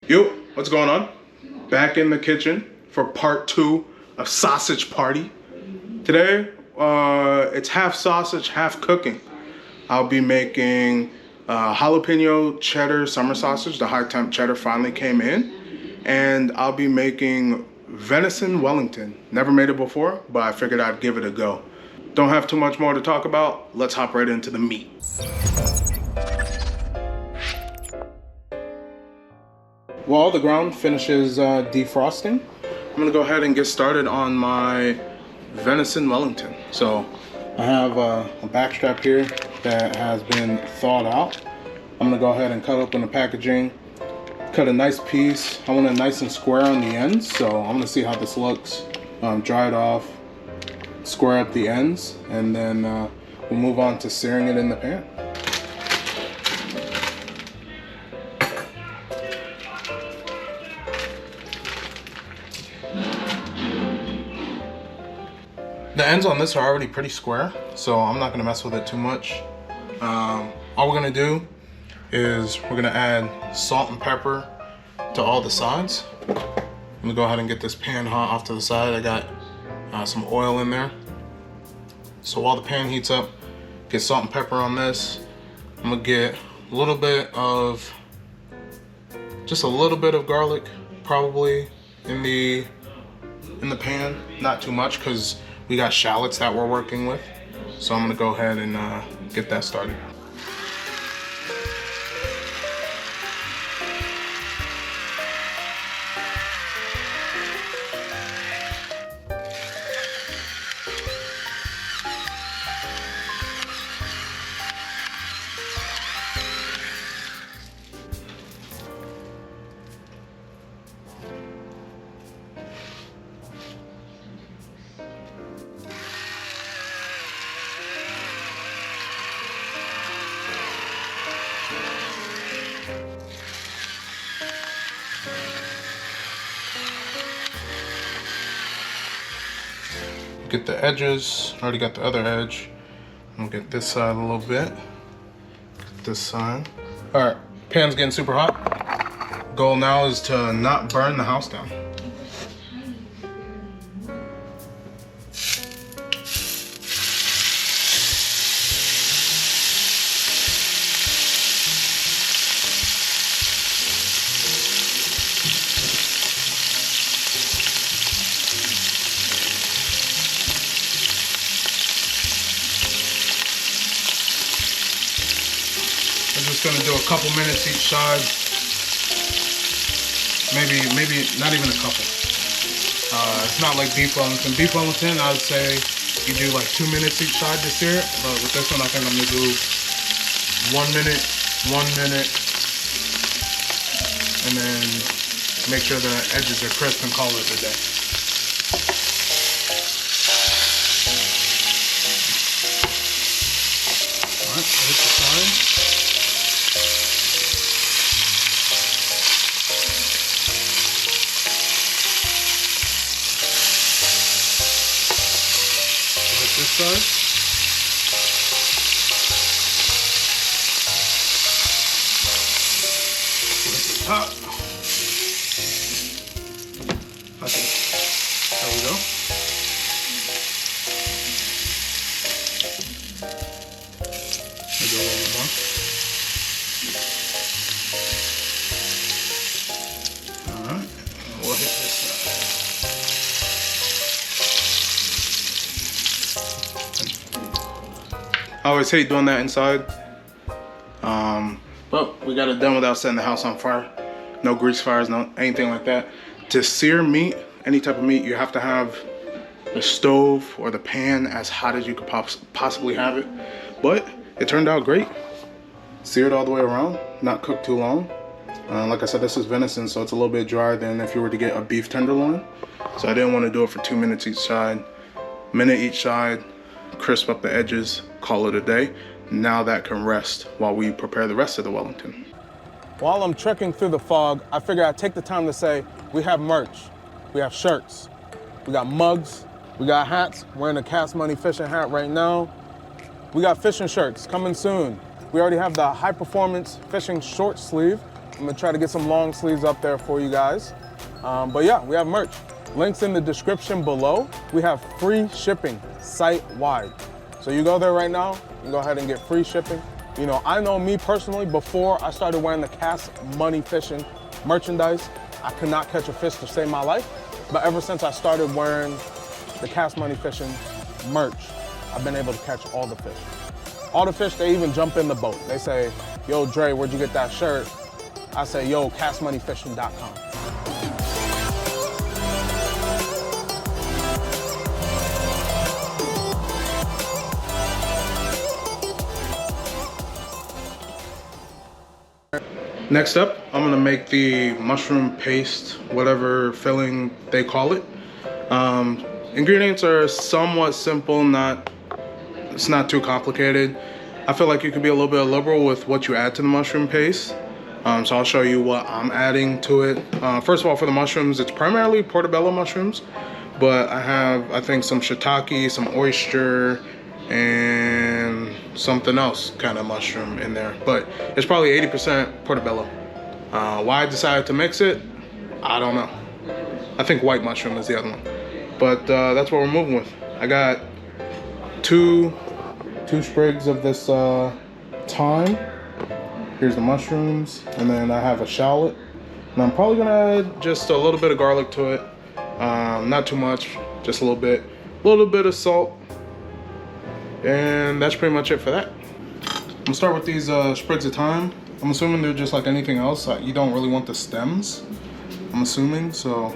Yo, what's going on? Back in the kitchen for part 2 of Sausage Party. Today, it's half sausage, half cooking. I'll be making Jalapeño Cheddar Summer Sausage. The high temp cheddar finally came in. And I'll be making Venison Wellington. Never made it before, but I figured I'd give it a go. Don't have too much more to talk about. Let's hop right into the meat. While the ground finishes defrosting, I'm gonna go ahead and get started on my Venison Wellington. So I have a back strap here that has been thawed out. I'm gonna go ahead and cut open the packaging, cut a nice piece. I want it nice and square on the ends, so I'm gonna see how this looks. Dry it off, square up the ends, and then we'll move on to searing it in the pan. The ends on this are already pretty square, so I'm not gonna mess with it too much. All we're gonna do is we're gonna add salt and pepper to all the sides. I'm gonna go ahead and get this pan hot off to the side. I got some oil in there. So while the pan heats up, get salt and pepper on this. I'm gonna get a little bit of, just a little bit of garlic, probably in the pan. Not too much, because we got shallots that we're working with. So I'm gonna go ahead and get that started. Get the edges, already got the other edge. I'm gonna get this side a little bit, get this side. All right, pan's getting super hot. Goal now is to not burn the house down. I'm just gonna do a couple minutes each side. Maybe not even a couple. It's not like beef Wellington. Beef Wellington, I would say you do like 2 minutes each side to sear it. But with this one, I think I'm gonna do 1 minute, 1 minute, and then make sure the edges are crisp and call it a day. All right, hit the side. This side. At the top. Okay. There we go. Maybe a little bit more. Alright. We'll hit this side. I always hate doing that inside, but we got it done without setting the house on fire. No grease fires, no anything like that. To sear meat, any type of meat, you have to have the stove or the pan as hot as you could possibly have it. But it turned out great. Seared all the way around, not cooked too long. Like I said, this is venison, so it's a little bit drier than if you were to get a beef tenderloin. So I didn't want to do it for 2 minutes each side. Minute each side, crisp up the edges, call it a day. Now that can rest while we prepare the rest of the Wellington. While I'm trekking through the fog, I figure I'd take the time to say, we have merch, we have shirts, we got mugs, we got hats. Wearing a Cast Money fishing hat right now. We got fishing shirts coming soon. We already have the high performance fishing short sleeve I'm gonna try to get some long sleeves up there for you guys. But yeah, we have merch. Links in the description below. We have free shipping site-wide. So you go there right now, you go ahead and get free shipping. You know, I know me personally, before I started wearing the Cast Money Fishing merchandise, I could not catch a fish to save my life. But ever since I started wearing the Cast Money Fishing merch, I've been able to catch all the fish. All the fish, they even jump in the boat. They say, yo, Dre, where'd you get that shirt? I say, yo, castmoneyfishing.com. Next up, I'm gonna make the mushroom paste, whatever filling they call it. Ingredients are somewhat simple, it's not too complicated. I feel like you could be a little bit liberal with what you add to the mushroom paste. So I'll show you what I'm adding to it. First of all, for the mushrooms, it's primarily portobello mushrooms, but I have, I think, some shiitake, some oyster, and something else kind of mushroom in there. But it's probably 80% portobello. Why I decided to mix it, I don't know. I think white mushroom is the other one. But that's what we're moving with. I got two sprigs of this thyme. Here's the mushrooms, and then I have a shallot. And I'm probably gonna add just a little bit of garlic to it. Not too much, just a little bit. A little bit of salt. And that's pretty much it for that. I'm gonna start with these sprigs of thyme. I'm assuming they're just like anything else. You don't really want the stems, I'm assuming. So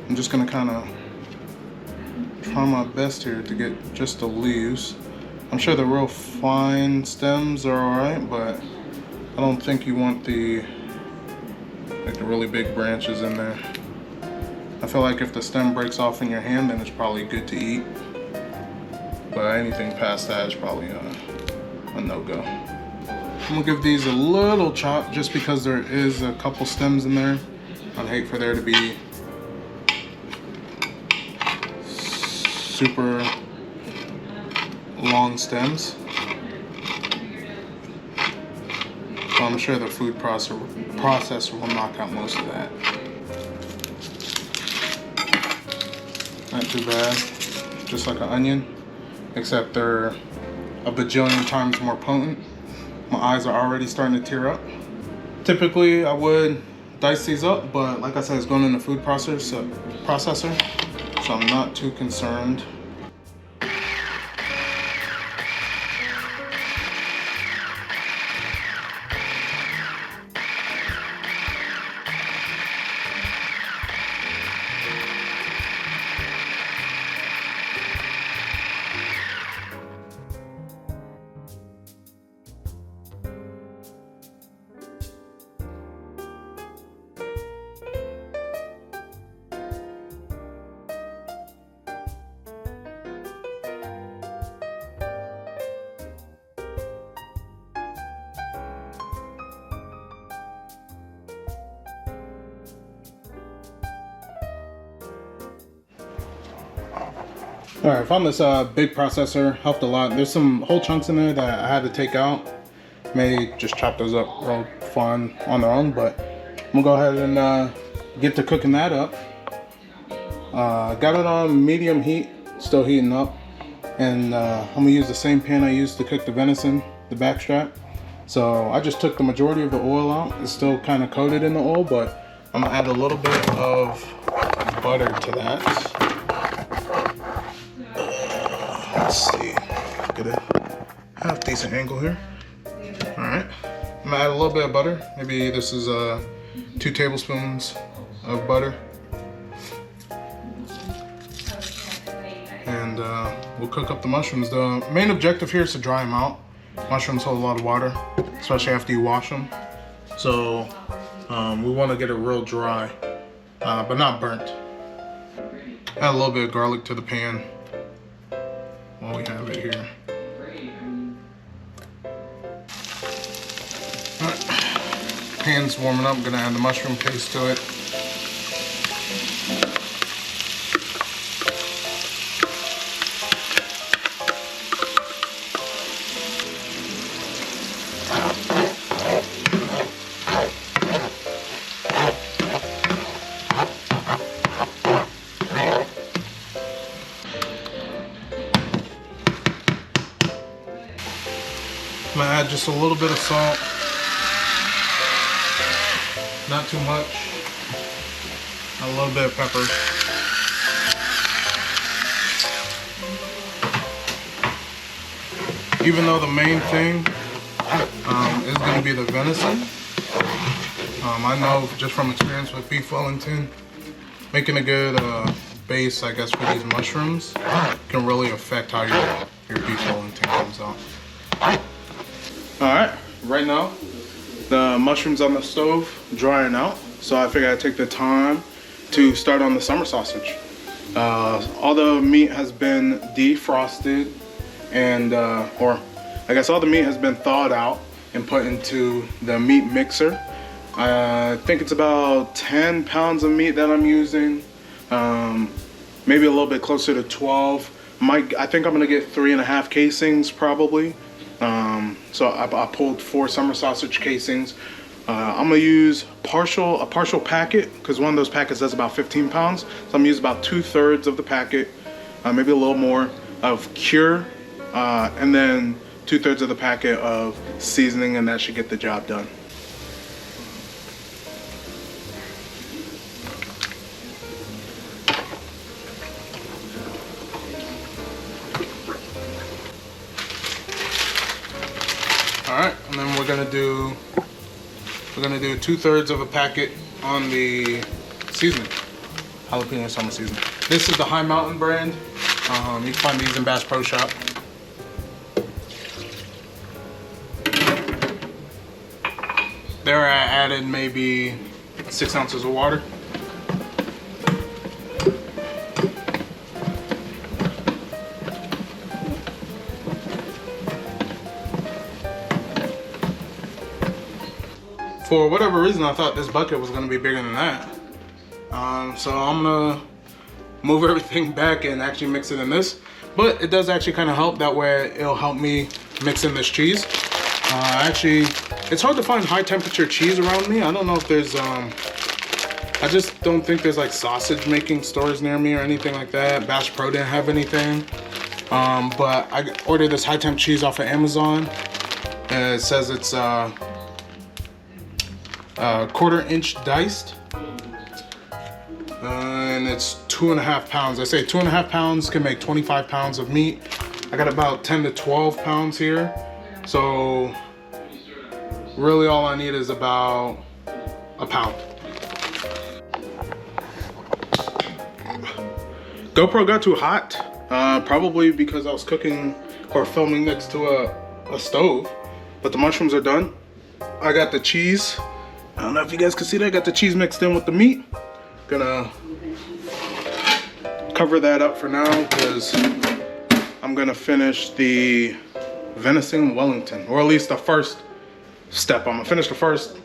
I'm just gonna kind of try my best here to get just the leaves. I'm sure the real fine stems are alright, but I don't think you want the really big branches in there. I feel like if the stem breaks off in your hand, then it's probably good to eat. But anything past that is probably a no-go. I'm gonna give these a little chop just because there is a couple stems in there. I'd hate for there to be super long stems. So I'm sure the food processor will knock out most of that. Not too bad, just like an onion, except they're a bajillion times more potent. My eyes are already starting to tear up. Typically, I would dice these up, but like I said, it's going in the food processor, so I'm not too concerned. All right, I found this big processor, helped a lot. There's some whole chunks in there that I had to take out. May just chop those up real fun on their own, but I'm gonna go ahead and get to cooking that up. Got it on medium heat, still heating up. And I'm gonna use the same pan I used to cook the venison, the backstrap. So I just took the majority of the oil out. It's still kind of coated in the oil, but I'm gonna add a little bit of butter to that. Let's see, get a half decent angle here. All right, I'm gonna add a little bit of butter. Maybe this is 2 tablespoons of butter. And we'll cook up the mushrooms. The main objective here is to dry them out. Mushrooms hold a lot of water, especially after you wash them. So we want to get it real dry, but not burnt. Add a little bit of garlic to the pan while we have it here. All right. Pan's warming up. I'm gonna add the mushroom paste to it. Just a little bit of salt. Not too much. A little bit of pepper. Even though the main thing is going to be the venison, I know just from experience with beef Wellington, making a good base, I guess, for these mushrooms can really affect how your beef Wellington comes out. Alright, right now, the mushrooms on the stove drying out, so I figured I'd take the time to start on the summer sausage. All the meat has been defrosted and, or I guess all the meat has been thawed out and put into the meat mixer. I think it's about 10 pounds of meat that I'm using, maybe a little bit closer to 12. I think I'm gonna get 3.5 casings probably. So I pulled 4 summer sausage casings. I'm gonna use a partial packet because one of those packets does about 15 pounds. So I'm gonna use about 2/3 of the packet, maybe a little more of cure, and then 2/3 of the packet of seasoning, and that should get the job done. All right, and then we're gonna do 2/3 of a packet on the seasoning, Jalapeño Summer Seasoning. This is the High Mountain brand. You can find these in Bass Pro Shop. There I added maybe 6 ounces of water. For whatever reason, I thought this bucket was gonna be bigger than that. So I'm gonna move everything back and actually mix it in this. But it does actually kind of help. That way it'll help me mix in this cheese. Actually, it's hard to find high temperature cheese around me. I don't know if there's, I just don't think there's like sausage making stores near me or anything like that. Bass Pro didn't have anything. But I ordered this high temp cheese off of Amazon. It says it's 1/4 inch diced. And it's 2.5 pounds. I say 2.5 pounds can make 25 pounds of meat. I got about 10 to 12 pounds here. So really all I need is about a pound. GoPro got too hot, probably because I was cooking or filming next to a stove, but the mushrooms are done. I got the cheese. I don't know if you guys can see that. I got the cheese mixed in with the meat. Gonna cover that up for now because I'm gonna finish the Venison Wellington, or at least the first step. I'm gonna finish the first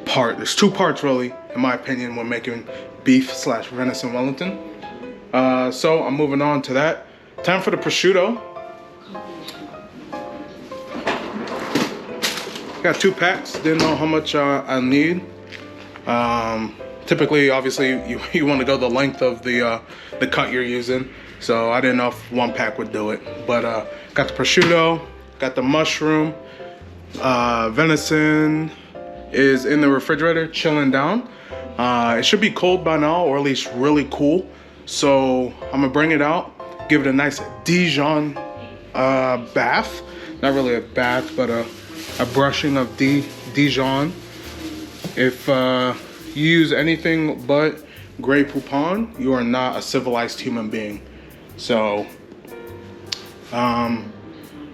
part. There's 2 parts really, in my opinion, when making beef/venison Wellington. So I'm moving on to that. Time for the prosciutto. Got 2 packs. Didn't know how much I need. Typically, obviously, you want to go the length of the cut you're using. So I didn't know if 1 pack would do it. But got the prosciutto, got the mushroom. Venison is in the refrigerator, chilling down. It should be cold by now, or at least really cool. So I'm gonna bring it out, give it a nice Dijon bath. Not really a bath, but a brushing of Dijon. If you use anything but Grey Poupon, you are not a civilized human being. So, I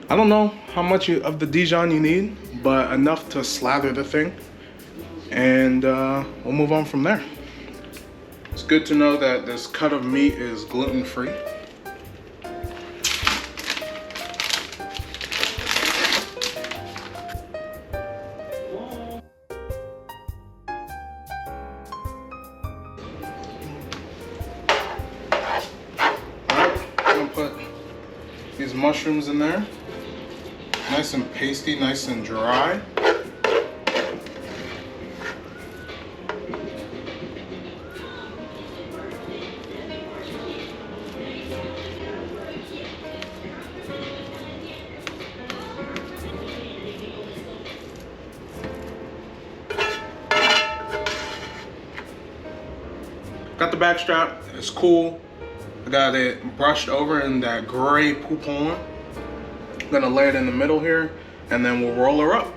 don't know how much of the Dijon you need, but enough to slather the thing. And we'll move on from there. It's good to know that this cut of meat is gluten-free. These mushrooms in there, nice and pasty, nice and dry. Got the back strap, it's cool. I got it brushed over in that gray poupon. Gonna lay it in the middle here, and then we'll roll her up.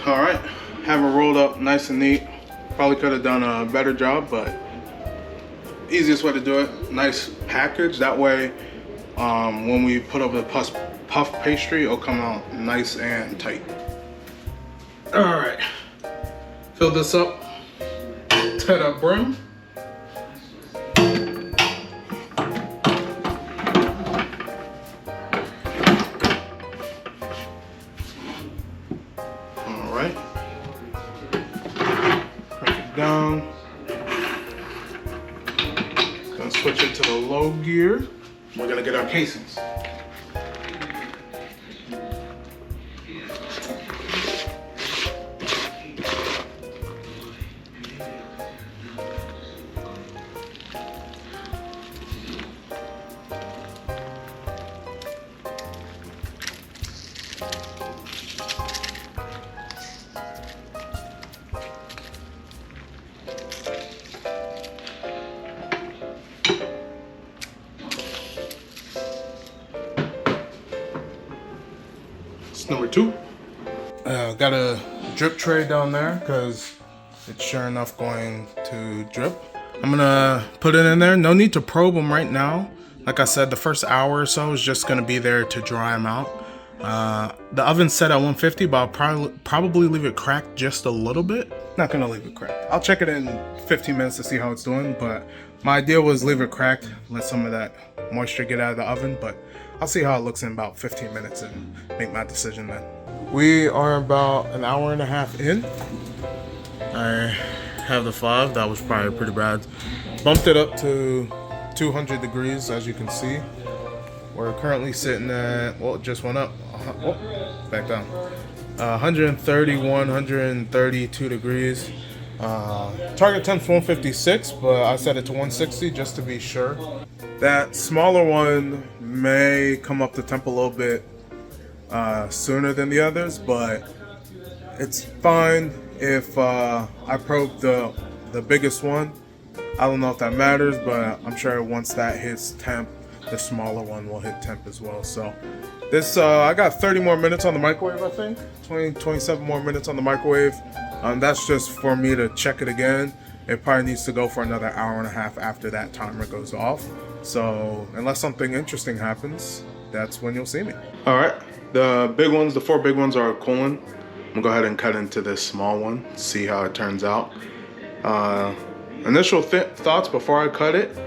All right, have it rolled up nice and neat. Probably could have done a better job, but easiest way to do it. Nice package. That way, when we put over the puff pastry, it'll come out nice and tight. All right, fill this up to the brim. Down. Gonna switch it to the low gear. We're gonna get our casings. Number 2. Got a drip tray down there because it's sure enough going to drip. I'm gonna put it in there. No need to probe them right now. Like I said, the first hour or so is just gonna be there to dry them out. The oven's set at 150, but I'll probably leave it cracked just a little bit. Not gonna leave it cracked. I'll check it in 15 minutes to see how it's doing, but my idea was leave it cracked, let some of that moisture get out of the oven, but I'll see how it looks in about 15 minutes and make my decision then. We are about an hour and a half in. I have the 5, that was probably pretty bad. Bumped it up to 200 degrees, as you can see. We're currently sitting at, well, it just went up, back down. 131, 132 degrees. Target temp's 156, but I set it to 160 just to be sure. That smaller one may come up the temp a little bit sooner than the others, but it's fine if I probe the biggest one. I don't know if that matters, but I'm sure once that hits temp, the smaller one will hit temp as well. So this, I got 30 more minutes on the microwave, I think. 27 more minutes on the microwave. That's just for me to check it again. It probably needs to go for another hour and a half after that timer goes off. So unless something interesting happens, that's when you'll see me. All right, the big ones, the 4 big ones are cooling. I'm gonna go ahead and cut into this small one, see how it turns out. Initial thoughts before I cut it.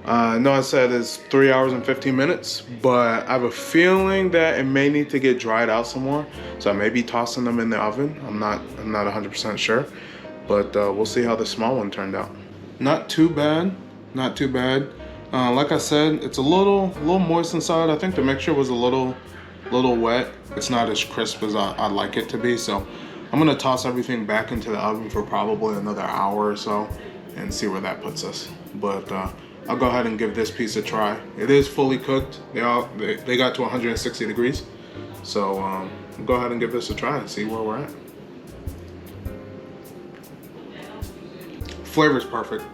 I know I said it's 3 hours and 15 minutes, but I have a feeling that it may need to get dried out some more. So I may be tossing them in the oven. I'm not 100% sure, but we'll see how the small one turned out. Not too bad, not too bad. Like I said, it's a little moist inside. I think the mixture was a little wet. It's not as crisp as I'd like it to be. So I'm gonna toss everything back into the oven for probably another hour or so and see where that puts us. But I'll go ahead and give this piece a try. It is fully cooked. They got to 160 degrees. So I'll go ahead and give this a try and see where we're at. Flavor's perfect.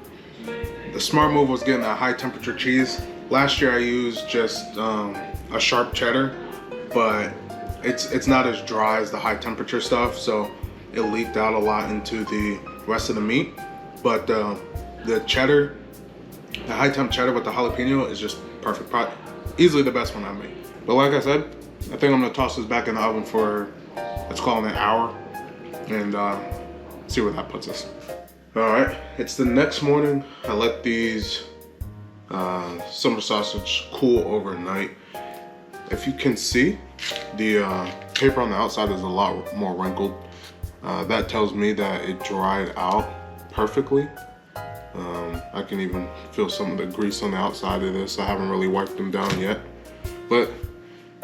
The smart move was getting that high temperature cheese. Last year I used just a sharp cheddar, but it's not as dry as the high temperature stuff, so it leaked out a lot into the rest of the meat. But the cheddar, the high temp cheddar with the jalapeno is just perfect. Probably easily the best one I made. But like I said, I think I'm gonna toss this back in the oven for, let's call it an hour, and see where that puts us. All right, it's the next morning. I let these summer sausage cool overnight. If you can see, the paper on the outside is a lot more wrinkled. That tells me that it dried out perfectly. I can even feel some of the grease on the outside of this. I haven't really wiped them down yet, but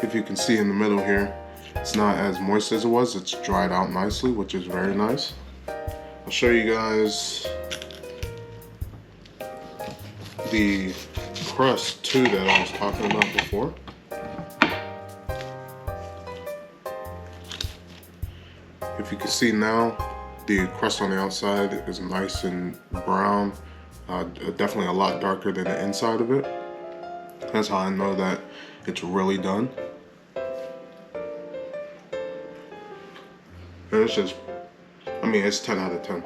if you can see in the middle here, it's not as moist as it was. It's dried out nicely, which is very nice. I'll show you guys the crust too that I was talking about before. If you can see now, the crust on the outside is nice and brown, definitely a lot darker than the inside of it. That's how I know that it's really done. And it's just, I mean, it's 10 out of 10.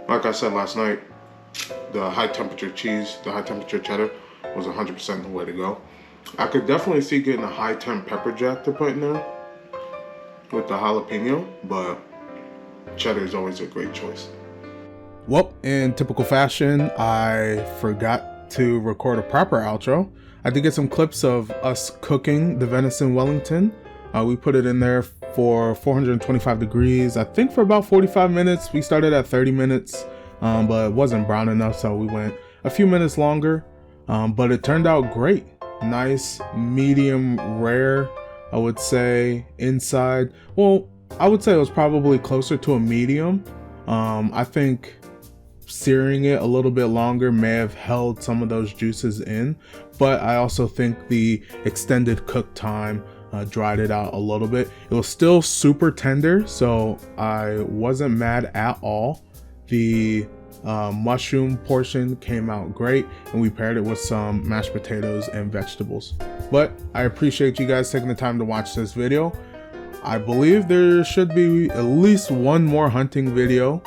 Like I said last night, the high temperature cheese, the high temperature cheddar was 100% the way to go. I could definitely see getting a high temp pepper jack to put in there with the jalapeno, but cheddar is always a great choice. Well, in typical fashion, I forgot to record a proper outro. I did get some clips of us cooking the venison Wellington. We put it in there for 425 degrees, I think for about 45 minutes. We started at 30 minutes, but it wasn't brown enough, so we went a few minutes longer. But it turned out great. Nice, medium rare, I would say, inside. Well, I would say it was probably closer to a medium. I think searing it a little bit longer may have held some of those juices in, but I also think the extended cook time dried it out a little bit. It was still super tender, so I wasn't mad at all. The mushroom portion came out great, and we paired it with some mashed potatoes and vegetables. But I appreciate you guys taking the time to watch this video. I believe there should be at least one more hunting video,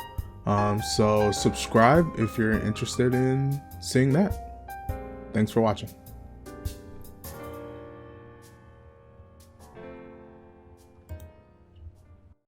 so subscribe if you're interested in seeing that. Thanks for watching.